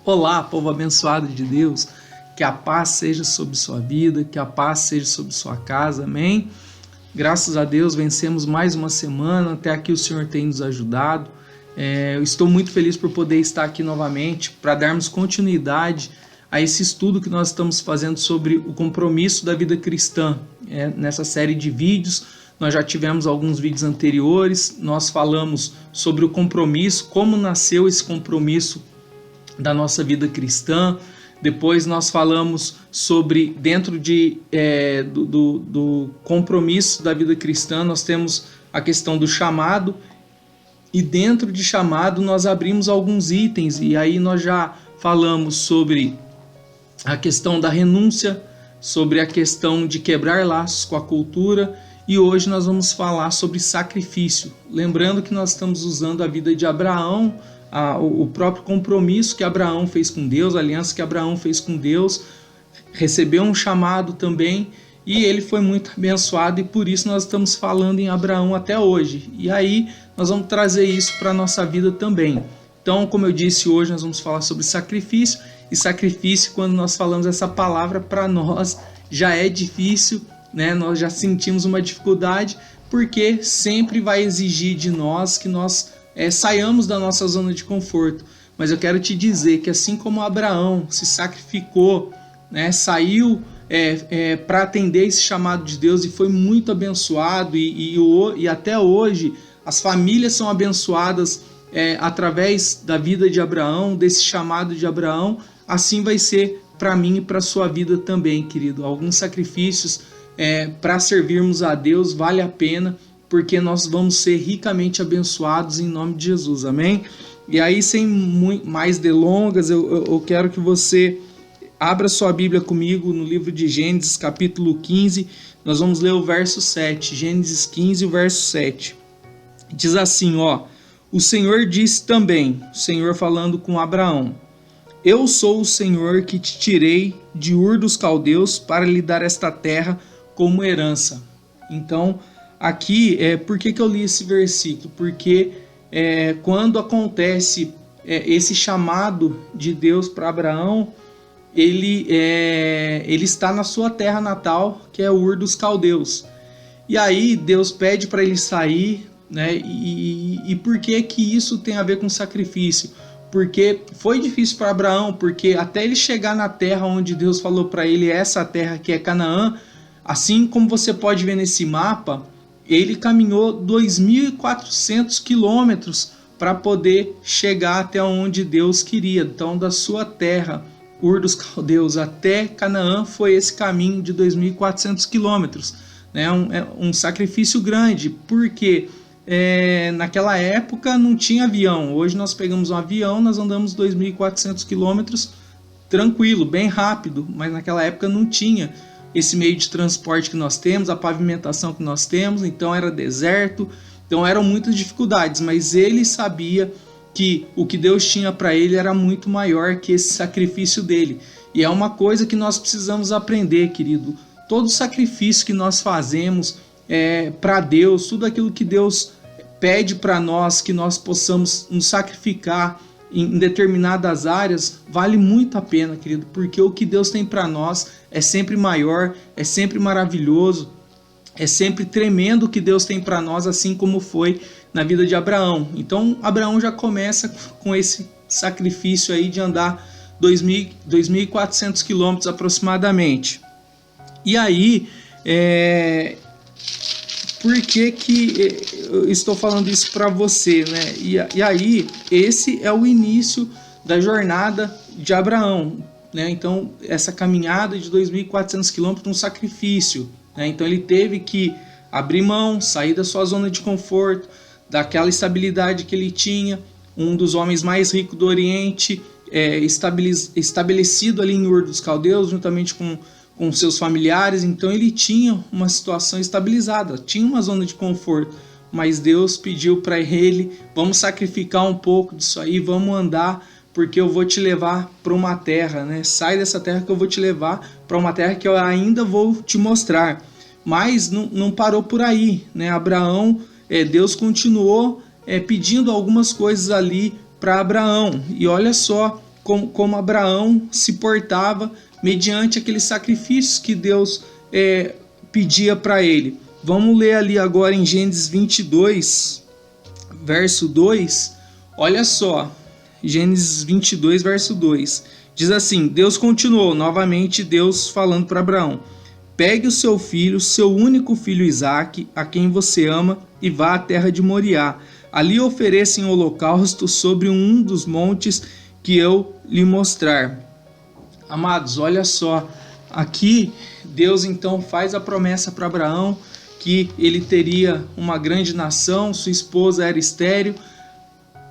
Olá, povo abençoado de Deus, que a paz seja sobre sua vida, que a paz seja sobre sua casa, amém? Graças a Deus vencemos mais uma semana, até aqui o Senhor tem nos ajudado. Eu estou muito feliz por poder estar aqui novamente para darmos continuidade a esse estudo que nós estamos fazendo sobre o compromisso da vida cristã. Nessa série de vídeos, nós já tivemos alguns vídeos anteriores, nós falamos sobre o compromisso, como nasceu esse compromisso da nossa vida cristã. Depois nós falamos sobre, dentro do compromisso da vida cristã, nós temos a questão do chamado, e dentro de chamado nós abrimos alguns itens, e aí nós já falamos sobre a questão da renúncia, sobre a questão de quebrar laços com a cultura, e hoje nós vamos falar sobre sacrifício. Lembrando que nós estamos usando a vida de Abraão, o próprio compromisso que Abraão fez com Deus, a aliança que Abraão fez com Deus, recebeu um chamado também, e ele foi muito abençoado, e por isso nós estamos falando em Abraão até hoje. E aí nós vamos trazer isso para a nossa vida também. Então, como eu disse, hoje nós vamos falar sobre sacrifício, e sacrifício, quando nós falamos essa palavra, para nós já é difícil, né? Nós já sentimos uma dificuldade, porque sempre vai exigir de nós que nós saiamos da nossa zona de conforto. Mas eu quero te dizer que assim como Abraão se sacrificou, né, saiu para atender esse chamado de Deus e foi muito abençoado, e até hoje as famílias são abençoadas através da vida de Abraão, desse chamado de Abraão, assim vai ser para mim e para a sua vida também, querido. Alguns sacrifícios para servirmos a Deus vale a pena, porque nós vamos ser ricamente abençoados em nome de Jesus, amém? E aí, sem mais delongas, eu quero que você abra sua Bíblia comigo no livro de Gênesis, capítulo 15, nós vamos ler o verso 7, Gênesis 15, o verso 7. Diz assim, o Senhor disse também, o Senhor falando com Abraão: eu sou o Senhor que te tirei de Ur dos Caldeus para lhe dar esta terra como herança. Então, aqui, por que eu li esse versículo? Porque quando acontece esse chamado de Deus para Abraão, ele está na sua terra natal, que é Ur dos Caldeus. E aí Deus pede para ele sair, né? E por que isso tem a ver com sacrifício? Porque foi difícil para Abraão, porque até ele chegar na terra onde Deus falou para ele, essa terra que é Canaã, assim como você pode ver nesse mapa, ele caminhou 2.400 quilômetros para poder chegar até onde Deus queria. Então, da sua terra, Ur dos Caldeus, até Canaã, foi esse caminho de 2.400 quilômetros. Né? Um sacrifício grande, porque naquela época não tinha avião. Hoje nós pegamos um avião, nós andamos 2.400 quilômetros tranquilo, bem rápido, mas naquela época não tinha esse meio de transporte que nós temos, a pavimentação que nós temos, então era deserto, então eram muitas dificuldades, mas ele sabia que o que Deus tinha para ele era muito maior que esse sacrifício dele. E é uma coisa que nós precisamos aprender, querido. Todo sacrifício que nós fazemos para Deus, tudo aquilo que Deus pede para nós, que nós possamos nos sacrificar em determinadas áreas, vale muito a pena, querido, porque o que Deus tem para nós é sempre maior, é sempre maravilhoso, é sempre tremendo o que Deus tem para nós, assim como foi na vida de Abraão. Então Abraão já começa com esse sacrifício aí de andar 2.400 quilômetros aproximadamente. E aí, por que eu estou falando isso para você, né? E aí, esse é o início da jornada de Abraão, né? Então, essa caminhada de 2.400 quilômetros, um sacrifício, né? Então, ele teve que abrir mão, sair da sua zona de conforto, daquela estabilidade que ele tinha, um dos homens mais ricos do Oriente, estabelecido ali em Ur dos Caldeus, juntamente com seus familiares. Então ele tinha uma situação estabilizada, tinha uma zona de conforto, mas Deus pediu para ele: vamos sacrificar um pouco disso aí, vamos andar porque eu vou te levar para uma terra, né? Sai dessa terra que eu vou te levar para uma terra que eu ainda vou te mostrar. Mas não parou por aí, né? Abraão, Deus continuou pedindo algumas coisas ali para Abraão. E olha só como Abraão se portava mediante aqueles sacrifícios que Deus pedia para ele. Vamos ler ali agora em Gênesis 22, verso 2. Olha só, Gênesis 22, verso 2. Diz assim, Deus continuou, novamente Deus falando para Abraão: pegue o seu filho, seu único filho Isaque, a quem você ama, e vá à terra de Moriá. Ali ofereça em holocausto sobre um dos montes que eu lhe mostrar. Amados, olha só, aqui Deus então faz a promessa para Abraão que ele teria uma grande nação, sua esposa era estéril,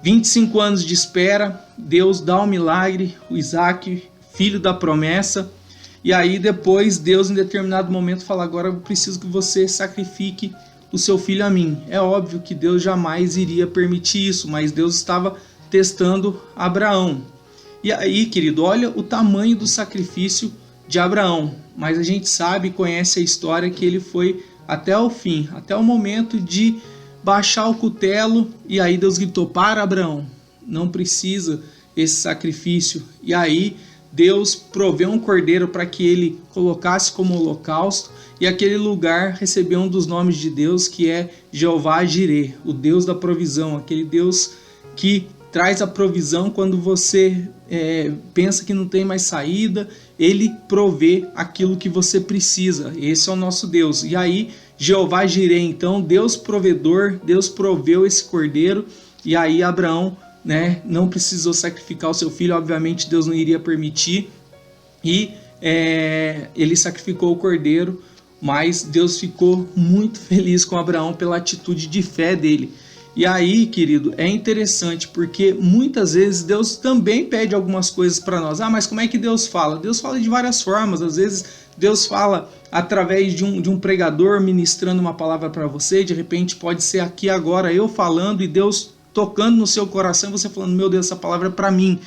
25 anos de espera, Deus dá um milagre, o Isaque, filho da promessa, e aí depois Deus em determinado momento fala, agora eu preciso que você sacrifique o seu filho a mim. É óbvio que Deus jamais iria permitir isso, mas Deus estava testando Abraão. E aí, querido, olha o tamanho do sacrifício de Abraão, mas a gente sabe, conhece a história que ele foi até o fim, até o momento de baixar o cutelo, e aí Deus gritou, para Abraão, não precisa esse sacrifício. E aí Deus proveu um cordeiro para que ele colocasse como holocausto, e aquele lugar recebeu um dos nomes de Deus, que é Jeová Jireh, o Deus da provisão, aquele Deus que traz a provisão quando você pensa que não tem mais saída, ele provê aquilo que você precisa. Esse é o nosso Deus. E aí, Jeová Jireh, então, Deus provedor, Deus proveu esse cordeiro, e aí Abraão, né, não precisou sacrificar o seu filho, obviamente Deus não iria permitir, e ele sacrificou o cordeiro, mas Deus ficou muito feliz com Abraão pela atitude de fé dele. E aí, querido, é interessante porque muitas vezes Deus também pede algumas coisas para nós. Ah, mas como é que Deus fala? Deus fala de várias formas. Às vezes Deus fala através de um pregador ministrando uma palavra para você. De repente pode ser aqui agora eu falando e Deus tocando no seu coração e você falando, meu Deus, essa palavra é para mim.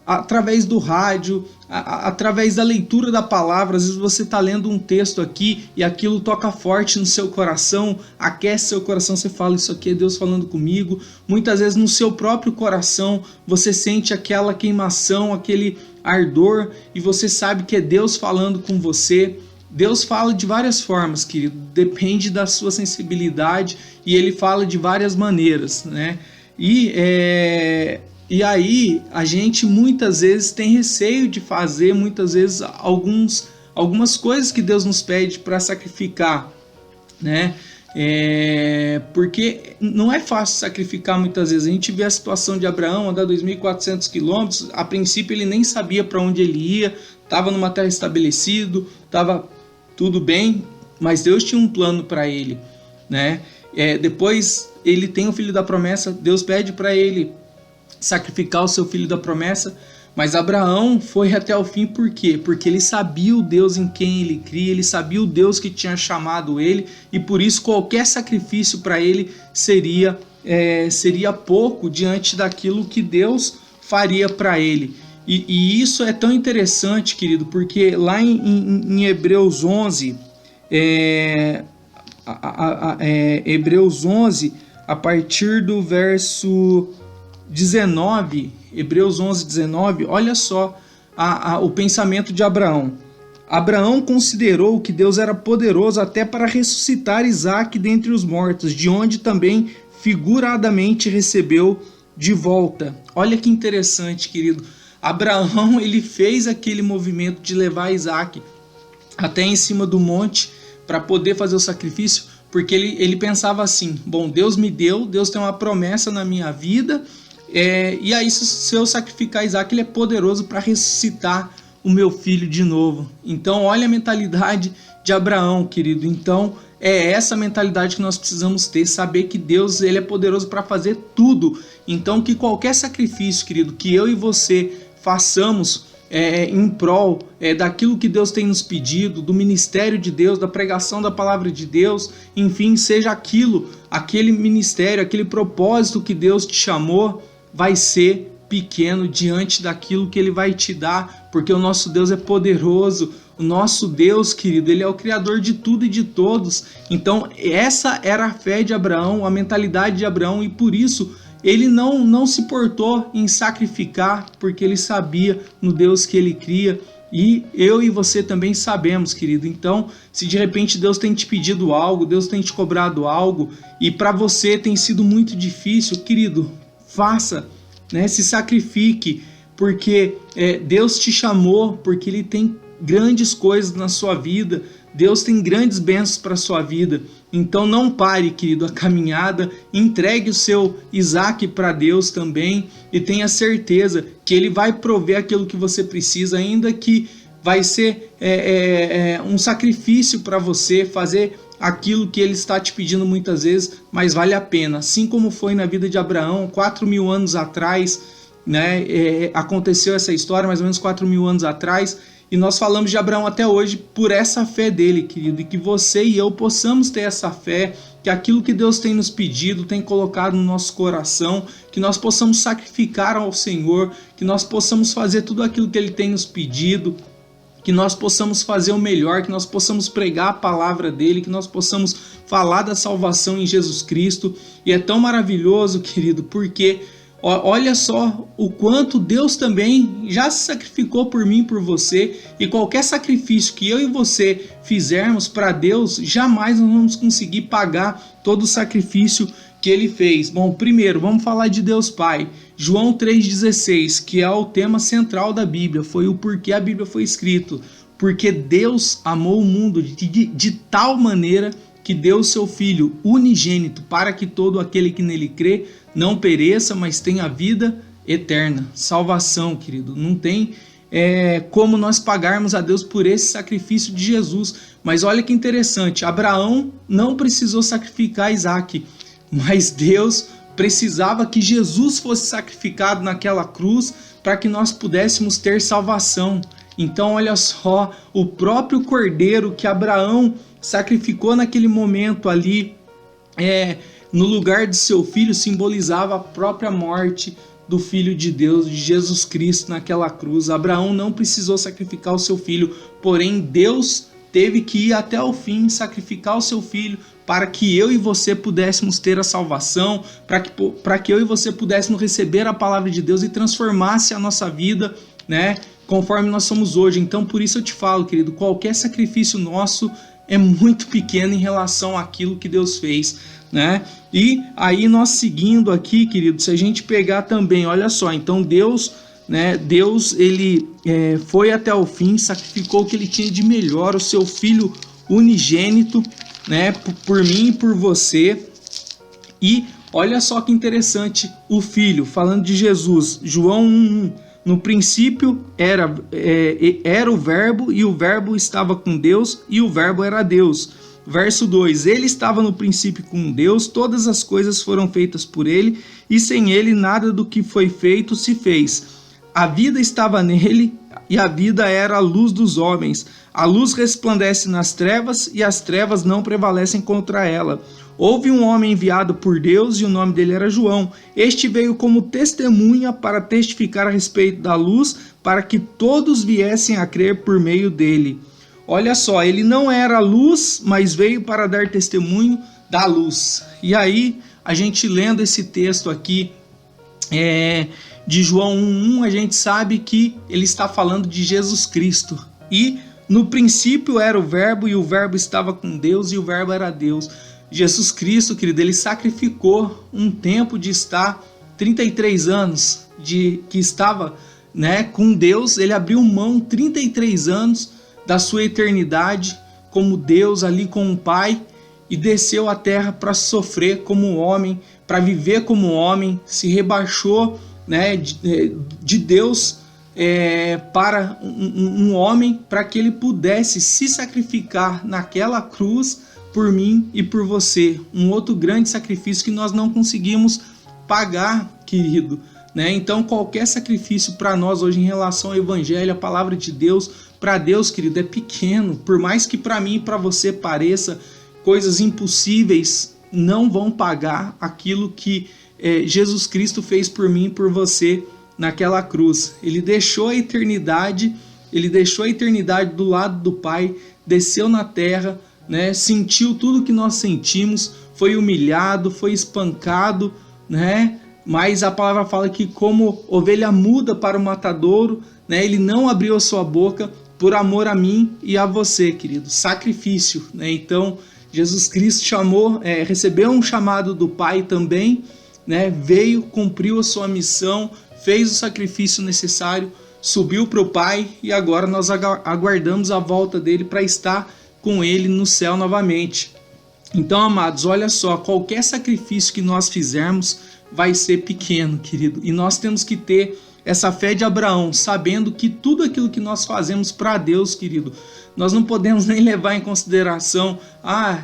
Através do rádio, através da leitura da palavra, às vezes você está lendo um texto aqui e aquilo toca forte no seu coração, aquece seu coração, você fala, isso aqui é Deus falando comigo. Muitas vezes no seu próprio coração você sente aquela queimação, aquele ardor, e você sabe que é Deus falando com você. Deus fala de várias formas, querido, depende da sua sensibilidade, e Ele fala de várias maneiras, né? E aí a gente muitas vezes tem receio de fazer, muitas vezes algumas coisas que Deus nos pede para sacrificar, né? Porque não é fácil sacrificar muitas vezes. A gente vê a situação de Abraão, andar 2.400 quilômetros, a princípio ele nem sabia para onde ele ia, estava numa terra estabelecida, estava tudo bem, mas Deus tinha um plano para ele, né? Depois ele tem o filho da promessa, Deus pede para ele sacrificar o seu filho da promessa, mas Abraão foi até o fim. Por quê? Porque ele sabia o Deus em quem ele cria, ele sabia o Deus que tinha chamado ele, e por isso qualquer sacrifício para ele seria pouco diante daquilo que Deus faria para ele. E isso é tão interessante, querido, porque lá em Hebreus 11, Hebreus 11, a partir do verso 19, Hebreus 11, 19, olha só o pensamento de Abraão. Abraão considerou que Deus era poderoso até para ressuscitar Isaque dentre os mortos, de onde também figuradamente recebeu de volta. Olha que interessante, querido. Abraão, ele fez aquele movimento de levar Isaque até em cima do monte para poder fazer o sacrifício, porque ele pensava assim, bom, Deus me deu, Deus tem uma promessa na minha vida, e aí se eu sacrificar Isaque, ele é poderoso para ressuscitar o meu filho de novo. Então olha a mentalidade de Abraão, querido. Então é essa mentalidade que nós precisamos ter, saber que Deus, ele é poderoso para fazer tudo. Então que qualquer sacrifício, querido, que eu e você façamos em prol daquilo que Deus tem nos pedido, do ministério de Deus, da pregação da palavra de Deus, enfim, seja aquele ministério, aquele propósito que Deus te chamou, vai ser pequeno diante daquilo que Ele vai te dar, porque o nosso Deus é poderoso. O nosso Deus, querido, Ele é o Criador de tudo e de todos. Então essa era a fé de Abraão, a mentalidade de Abraão, e por isso ele não se portou em sacrificar, porque ele sabia no Deus que ele cria. E eu e você também sabemos, querido. Então, se de repente Deus tem te pedido algo, Deus tem te cobrado algo, e para você tem sido muito difícil, querido, faça, né? Se sacrifique, porque Deus te chamou, porque Ele tem grandes coisas na sua vida. Deus tem grandes bênçãos para a sua vida. Então não pare, querido, a caminhada, entregue o seu Isaac para Deus também e tenha certeza que Ele vai prover aquilo que você precisa, ainda que vai ser um sacrifício para você fazer aquilo que Ele está te pedindo muitas vezes, mas vale a pena. Assim como foi na vida de Abraão, 4.000 anos atrás, né, aconteceu essa história, mais ou menos 4.000 anos atrás, e nós falamos de Abraão até hoje por essa fé dele, querido, e que você e eu possamos ter essa fé, que aquilo que Deus tem nos pedido, tem colocado no nosso coração, que nós possamos sacrificar ao Senhor, que nós possamos fazer tudo aquilo que Ele tem nos pedido, que nós possamos fazer o melhor, que nós possamos pregar a palavra dele, que nós possamos falar da salvação em Jesus Cristo. E é tão maravilhoso, querido, porque olha só o quanto Deus também já se sacrificou por mim e por você, e qualquer sacrifício que eu e você fizermos para Deus, jamais nós vamos conseguir pagar todo o sacrifício que Ele fez. Bom, primeiro vamos falar de Deus Pai. João 3,16, que é o tema central da Bíblia, foi o porquê a Bíblia foi escrita. Porque Deus amou o mundo de tal maneira que deu o seu Filho unigênito, para que todo aquele que nele crê não pereça, mas tenha vida eterna. Salvação, querido. Não tem como nós pagarmos a Deus por esse sacrifício de Jesus. Mas olha que interessante, Abraão não precisou sacrificar Isaac, mas Deus precisava que Jesus fosse sacrificado naquela cruz para que nós pudéssemos ter salvação. Então olha só, o próprio cordeiro que Abraão sacrificou naquele momento ali, no lugar de seu filho, simbolizava a própria morte do Filho de Deus, de Jesus Cristo, naquela cruz. Abraão não precisou sacrificar o seu filho, porém Deus teve que ir até o fim, sacrificar o seu filho, para que eu e você pudéssemos ter a salvação, para que eu e você pudéssemos receber a palavra de Deus e transformasse a nossa vida, né, conforme nós somos hoje. Então por isso eu te falo, querido, qualquer sacrifício nosso é muito pequeno em relação àquilo que Deus fez, né? E aí nós seguindo aqui, querido, se a gente pegar também, olha só, então Deus, né, Deus ele foi até o fim, sacrificou o que Ele tinha de melhor, o seu Filho unigênito, né, por mim e por você. E olha só que interessante, o Filho, falando de Jesus, João 1:1, no princípio era o Verbo, e o Verbo estava com Deus, e o Verbo era Deus. Verso 2, ele estava no princípio com Deus, todas as coisas foram feitas por ele, e sem ele nada do que foi feito se fez. A vida estava nele, e a vida era a luz dos homens. A luz resplandece nas trevas, e as trevas não prevalecem contra ela. Houve um homem enviado por Deus, e o nome dele era João. Este veio como testemunha para testificar a respeito da luz, para que todos viessem a crer por meio dele. Olha só, ele não era luz, mas veio para dar testemunho da luz. E aí, a gente lendo esse texto aqui, de João 1:1, a gente sabe que ele está falando de Jesus Cristo. E no princípio era o Verbo, e o Verbo estava com Deus, e o Verbo era Deus. Jesus Cristo, querido, ele sacrificou um tempo de estar 33 anos, que estava, né, com Deus. Ele abriu mão 33 anos da sua eternidade como Deus ali com o Pai, e desceu à terra para sofrer como homem, para viver como homem, se rebaixou, né, de Deus para um homem, para que ele pudesse se sacrificar naquela cruz por mim e por você. Um outro grande sacrifício que nós não conseguimos pagar, querido, né? Então qualquer sacrifício para nós hoje em relação ao Evangelho, a palavra de Deus, para Deus, querido, é pequeno. Por mais que para mim e para você pareça coisas impossíveis, não vão pagar aquilo que Jesus Cristo fez por mim e por você naquela cruz. Ele deixou a eternidade do lado do Pai, desceu na terra, né? Sentiu tudo que nós sentimos, foi humilhado, foi espancado, né? Mas a palavra fala que como ovelha muda para o matadouro, né? Ele não abriu a sua boca por amor a mim e a você, querido. Sacrifício, né? Então Jesus Cristo recebeu um chamado do Pai também, né? Veio, cumpriu a sua missão, fez o sacrifício necessário, subiu para o Pai e agora nós aguardamos a volta dele para estar com ele no céu novamente. Então, amados, olha só, qualquer sacrifício que nós fizermos vai ser pequeno, querido, e nós temos que ter essa fé de Abraão, sabendo que tudo aquilo que nós fazemos para Deus, querido, nós não podemos nem levar em consideração,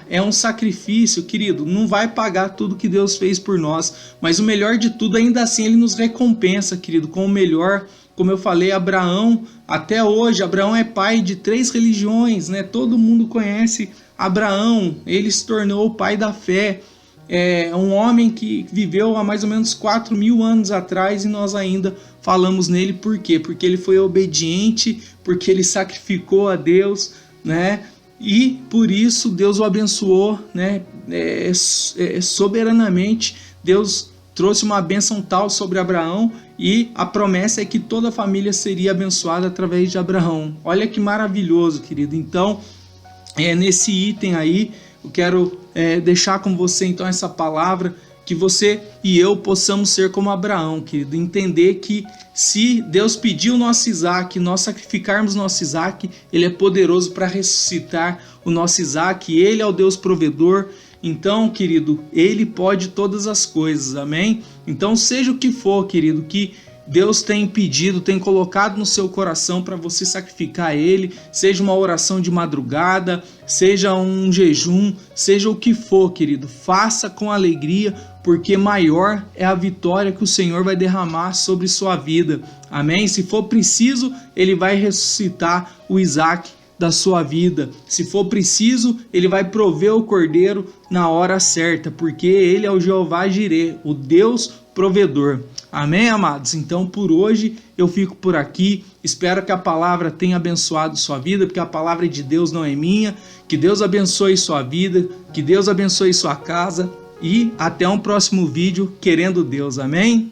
é um sacrifício, querido, não vai pagar tudo que Deus fez por nós, mas o melhor de tudo, ainda assim, ele nos recompensa, querido, com o melhor. Como eu falei, Abraão, até hoje, Abraão é pai de 3 religiões, né? Todo mundo conhece Abraão, ele se tornou o pai da fé. É um homem que viveu há mais ou menos 4.000 anos atrás e nós ainda falamos nele. Por quê? Porque ele foi obediente, porque ele sacrificou a Deus, né? E por isso Deus o abençoou, né? Soberanamente, Deus trouxe uma bênção tal sobre Abraão e a promessa é que toda a família seria abençoada através de Abraão. Olha que maravilhoso, querido. Então, nesse item aí, eu quero deixar com você então essa palavra, que você e eu possamos ser como Abraão, querido. Entender que se Deus pediu o nosso Isaac, nós sacrificarmos nosso Isaac, ele é poderoso para ressuscitar o nosso Isaac, ele é o Deus provedor. Então, querido, ele pode todas as coisas, amém? Então, seja o que for, querido, que Deus tem pedido, tem colocado no seu coração para você sacrificar ele, seja uma oração de madrugada, seja um jejum, seja o que for, querido, faça com alegria, porque maior é a vitória que o Senhor vai derramar sobre sua vida, amém? Se for preciso, ele vai ressuscitar o Isaac da sua vida. Se for preciso, ele vai prover o cordeiro na hora certa, porque ele é o Jeová Jirê, o Deus provedor. Amém, amados? Então, por hoje, eu fico por aqui. Espero que a palavra tenha abençoado sua vida, porque a palavra de Deus não é minha. Que Deus abençoe sua vida, que Deus abençoe sua casa e até um próximo vídeo, querendo Deus. Amém?